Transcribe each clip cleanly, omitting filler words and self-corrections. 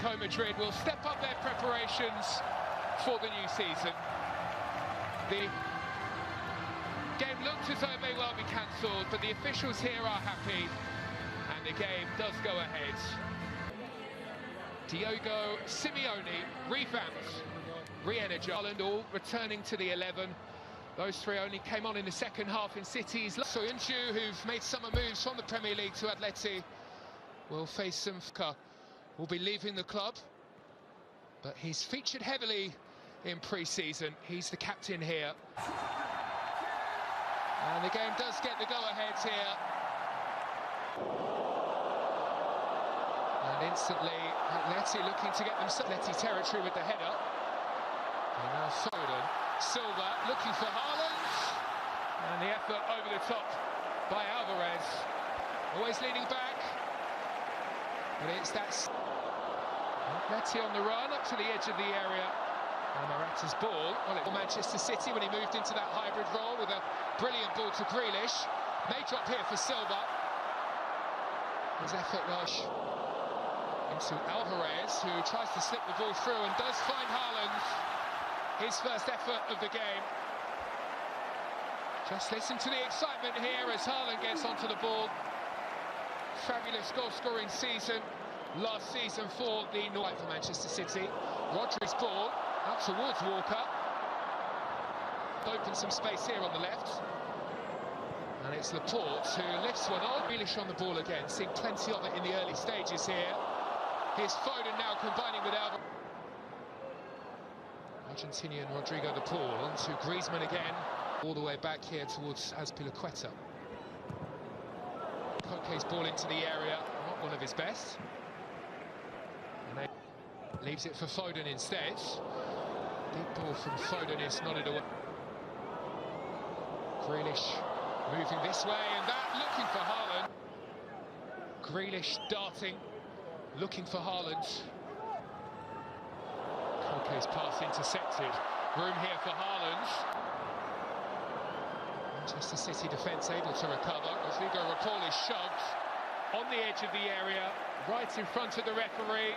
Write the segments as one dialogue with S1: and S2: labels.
S1: Atletico Madrid will step up their preparations for the new season. The game looked as though it may well be cancelled, but the officials here are happy, and the game does go ahead. Diogo Simeone revamped, re-energised, all returning to the 11. Those three only came on in the second half in City's. Soyuncu, who've made summer moves from the Premier League to Atleti, will face some. Will be leaving the club, but he's featured heavily in pre-season. He's the captain here. And the game does get the go-ahead here. And instantly, Atleti looking to get them Atleti territory with the header. And now Foden, Silva looking for Haaland. And the effort over the top by Alvarez. Always leaning back. But it's that Atleti on the run up to the edge of the area. And Morata's ball, well, it was Manchester City when he moved into that hybrid role with a brilliant ball to Grealish. May drop here for Silva. His effort rush into Alvarez, who tries to slip the ball through and does find Haaland. His first effort of the game. Just listen to the excitement here as Haaland gets onto the ball. Fabulous goal-scoring season last season for the North for Manchester City. Rodri's ball out towards Walker. Opens some space here on the left. And it's Laporte who lifts one on. Grealish on the ball again, seeing plenty of it in the early stages here. Here's Foden now combining with Alvarez. Argentinian Rodrigo de Paul onto Griezmann again. All the way back here towards Azpilicueta. Koke's ball into the area, not one of his best. And they leaves it for Foden instead. Deep ball from Foden is nodded away. Grealish moving this way, and that looking for Haaland. Grealish darting, looking for Haaland. Koke's pass intercepted. Room here for Haaland. Manchester City defence able to recover. Rodrigo de Paul is shoved on the edge of the area, right in front of the referee.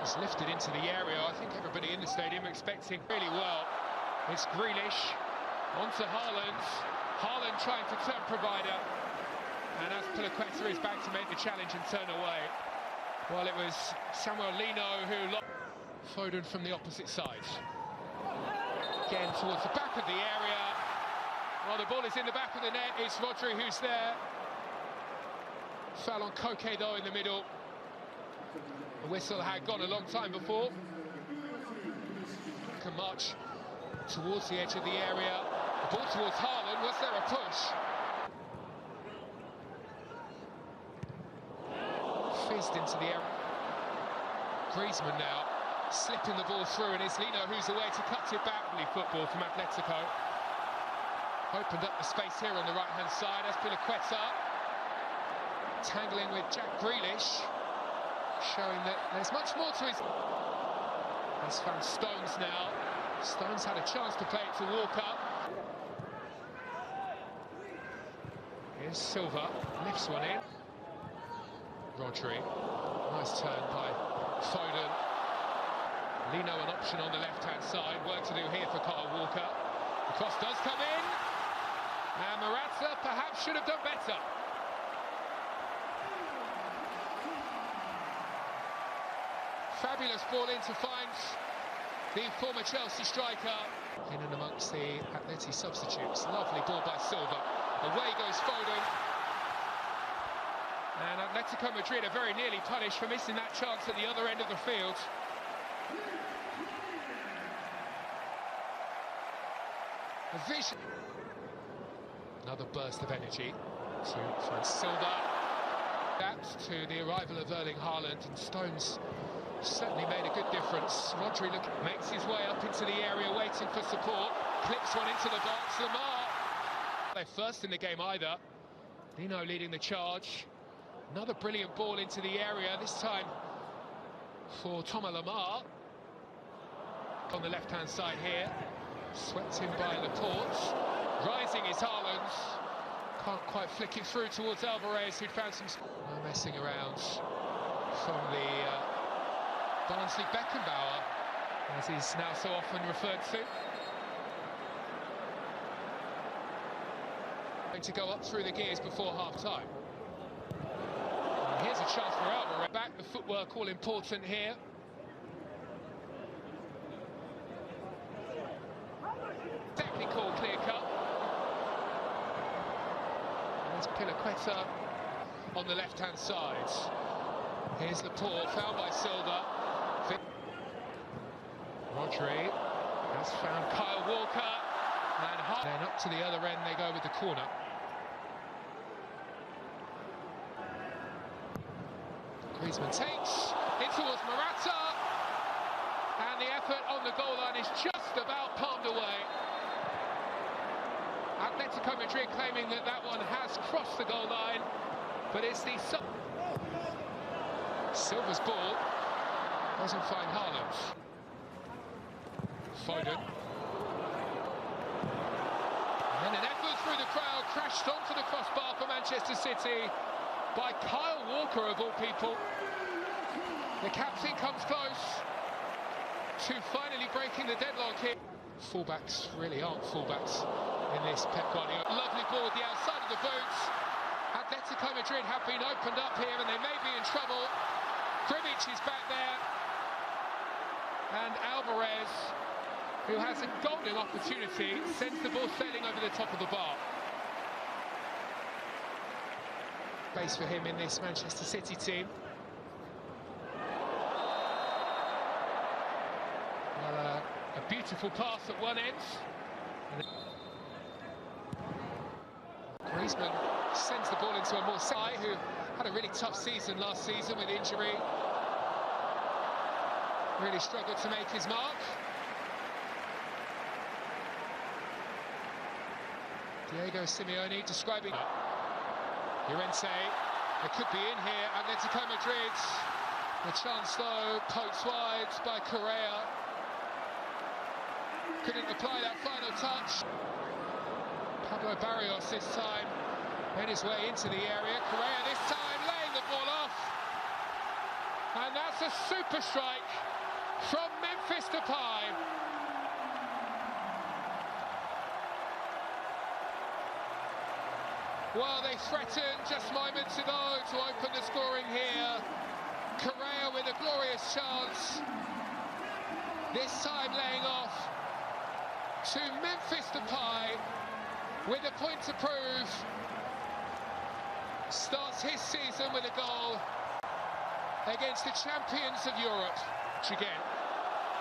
S1: It's lifted into the area. I think everybody in the stadium expecting really well. It's Grealish onto Haaland. Haaland trying to turn provider. And Azpilicueta is back to make the challenge and turn away. Well, it was Samuel Lino who lost. Foden from the opposite side. Again towards the back of the area. Well, the ball is in the back of the net. It's Rodri who's there. Foul on Koke though in the middle. The whistle had gone a long time before. Can march towards the edge of the area. The ball towards Haaland. Was there a push? Fizzed into the area. Griezmann now slipping the ball through, and it's Lino who's away to cut it back. Football from Atletico. Opened up the space here on the right-hand side. Azpilicueta tangling with Jack Grealish, showing that there's much more to his. Has found Stones now. Stones had a chance to play it to Walker. Here's Silva, lifts one in. Rodri, nice turn by Foden. Lino an option on the left-hand side. Work to do here for Kyle Walker. The cross does come in. And Morata perhaps should have done better. Fabulous ball in to find the former Chelsea striker. In and amongst the Atleti substitutes. Lovely ball by Silva. Away goes Foden. And Atletico Madrid are very nearly punished for missing that chance at the other end of the field. A vision. Another burst of energy to find Silva. That to the arrival of Erling Haaland, and Stones certainly made a good difference. Rodri makes his way up into the area, waiting for support. Clips one into the box. Lamar. They're first in the game either. Lino leading the charge. Another brilliant ball into the area, this time for Thomas Lamar. On the left-hand side here. Swept in by Laporte. Rising is Haaland. Can't quite flick it through towards Alvarez, who'd found some messing around from the Barnsley Beckenbauer, as he's now so often referred to. Going to go up through the gears before half-time. Here's a chance for Alvarez. Back, the footwork all important here. Technical clear-cut. There's Pilaqueta on the left-hand side. Here's Laporte, fouled by Silva. Rodri has found Kyle Walker, and then up to the other end they go with the corner. Griezmann takes in towards Morata, and the effort on the goal line is just about palmed away. Atletico Madrid claiming that that one has crossed the goal line, but it's the Silva's ball doesn't find Haaland. Foden. And then an effort through the crowd, crashed onto the crossbar for Manchester City by Kyle Walker, of all people. The captain comes close to finally breaking the deadlock here. Fullbacks really aren't fullbacks in this Pep Guardiola. Lovely ball at the outside of the boots. Atletico Madrid have been opened up here and they may be in trouble. Gribic is back there. And Alvarez, who has a golden opportunity, sends the ball sailing over the top of the bar. Base for him in this Manchester City team. Well, a beautiful pass at one end. Griezmann sends the ball into a more side who had a really tough season last season with injury. Really struggled to make his mark. Diego Simeone describing Llorente. It could be in here. Atletico Madrid. The chance though poked wide by Correa. Couldn't apply that final touch. Pablo Barrios this time made his way into the area. Correa this time laying the ball off. And that's a super strike from Memphis Depay. Well, they threatened just moments ago to open the scoring here. Correa with a glorious chance. This time laying off to Memphis Depay with a point to prove. Starts his season with a goal against the champions of Europe. Again,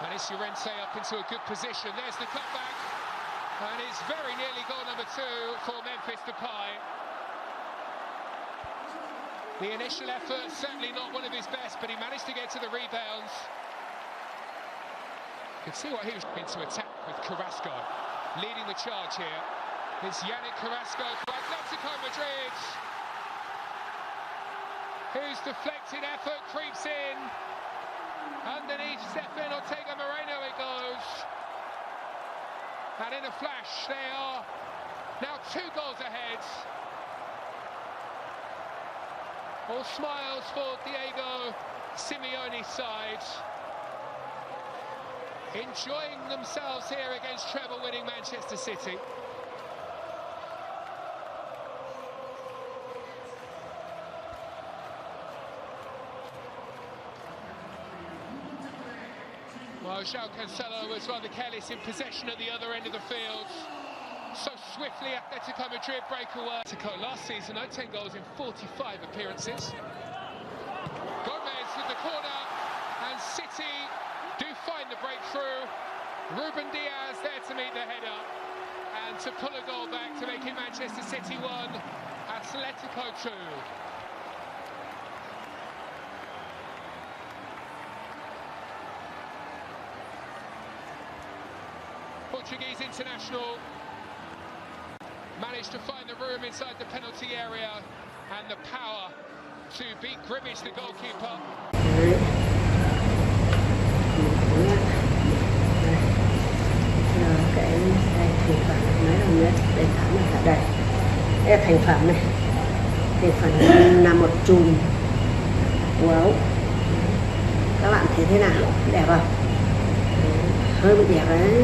S1: and it's Llorente up into a good position. There's the cutback, and it's very nearly goal number 2 for Memphis Depay. The initial effort, certainly not one of his best, but he managed to get to the rebounds. You can see what he was into attack with Carrasco. Leading the charge here is Yannick Carrasco for Atletico Madrid, whose deflected effort creeps in. Underneath Stefan Ortega Moreno it goes. And in a flash, they are now 2 goals ahead. All smiles for Diego Simeone's side. Enjoying themselves here against treble-winning Manchester City. Well, João Cancelo was rather careless in possession at the other end of the field. So swiftly Atletico Madrid break away. Atletico last season, 10 goals in 45 appearances. Gomez with the corner, and City do find the breakthrough. Ruben Diaz there to meet the header, and to pull a goal back to make it Manchester City 1, Atletico 2. Portuguese international managed to find the room inside the penalty area and the power to beat Gribic, the goalkeeper.
S2: Cái xe thì khoảng mấy đồng nhất để thả mặt ở đây. Đây là thành phẩm này. Thành phẩm là một chùm. Wow. Các bạn thấy thế nào? Đẹp không? Hơi bị đẹp đấy.